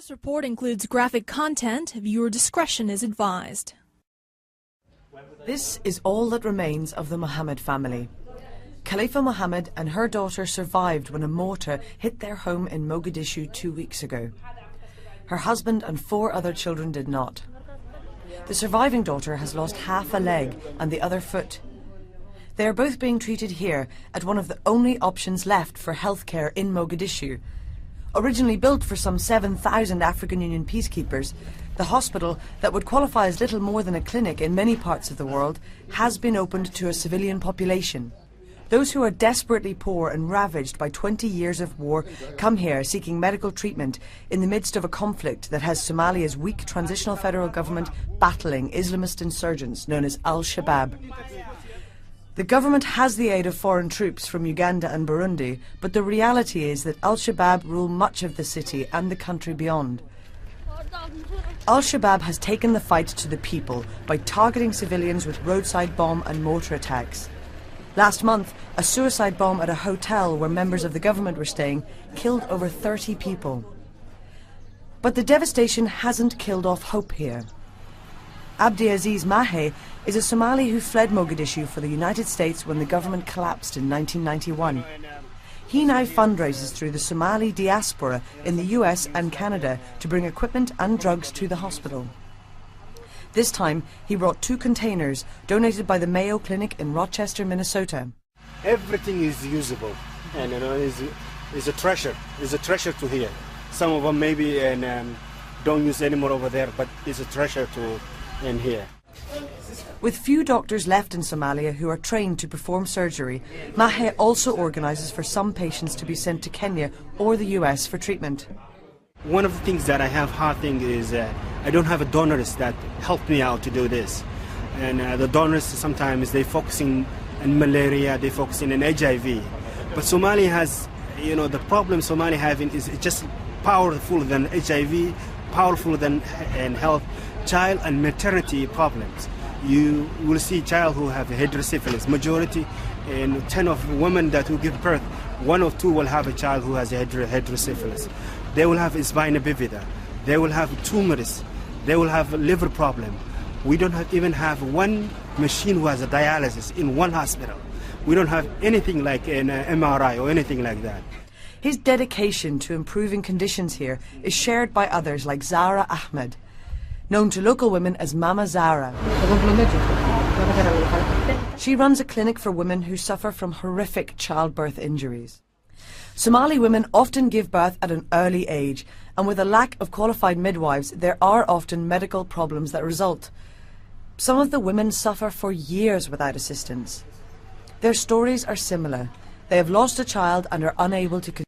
This report includes graphic content. Viewer discretion is advised. This is all that remains of the Mohammed family. Khalifa Mohammed and her daughter survived when a mortar hit their home in Mogadishu 2 weeks ago. Her husband and 4 other children did not. The surviving daughter has lost half a leg and the other foot. They are both being treated here at one of the only options left for healthcare in Mogadishu. Originally built for some 7,000 African Union peacekeepers, the hospital, that would qualify as little more than a clinic in many parts of the world, has been opened to a civilian population. Those who are desperately poor and ravaged by 20 years of war come here seeking medical treatment in the midst of a conflict that has Somalia's weak transitional federal government battling Islamist insurgents known as Al-Shabaab. The government has the aid of foreign troops from Uganda and Burundi, but the reality is that Al-Shabaab rule much of the city and the country beyond. Al-Shabaab has taken the fight to the people by targeting civilians with roadside bomb and mortar attacks. Last month, a suicide bomb at a hotel where members of the government were staying killed over 30 people. But the devastation hasn't killed off hope here. Abdiaziz Mahe is a Somali who fled Mogadishu for the United States when the government collapsed in 1991. He now fundraises through the Somali diaspora in the US and Canada to bring equipment and drugs to the hospital. This time, he brought 2 containers donated by the Mayo Clinic in Rochester, Minnesota. Everything is usable, and is a treasure. It's a treasure to here. Some of them maybe don't use anymore over there, but it's a treasure to in here. With few doctors left in Somalia who are trained to perform surgery, Mahe also organises for some patients to be sent to Kenya or the US for treatment. One of the things that I have hard thing is I don't have a donors that help me out to do this. And the donors sometimes they focusing on malaria, they focusing on HIV. But Somalia has, the problem Somalia having is just powerful than HIV, powerful than health, child and maternity problems. You will see child who have hydrocephalus, majority, and 10 of women that will give birth, 1 or 2 will have a child who has hydrocephalus. They will have spina bifida, they will have tumors, they will have a liver problem. We don't even have one machine who has a dialysis in one hospital. We don't have anything like an MRI or anything like that. His dedication to improving conditions here is shared by others like Zara Ahmed, known to local women as Mama Zara. She runs a clinic for women who suffer from horrific childbirth injuries. Somali women often give birth at an early age, and with a lack of qualified midwives, there are often medical problems that result. Some of the women suffer for years without assistance. Their stories are similar. They have lost a child and are unable to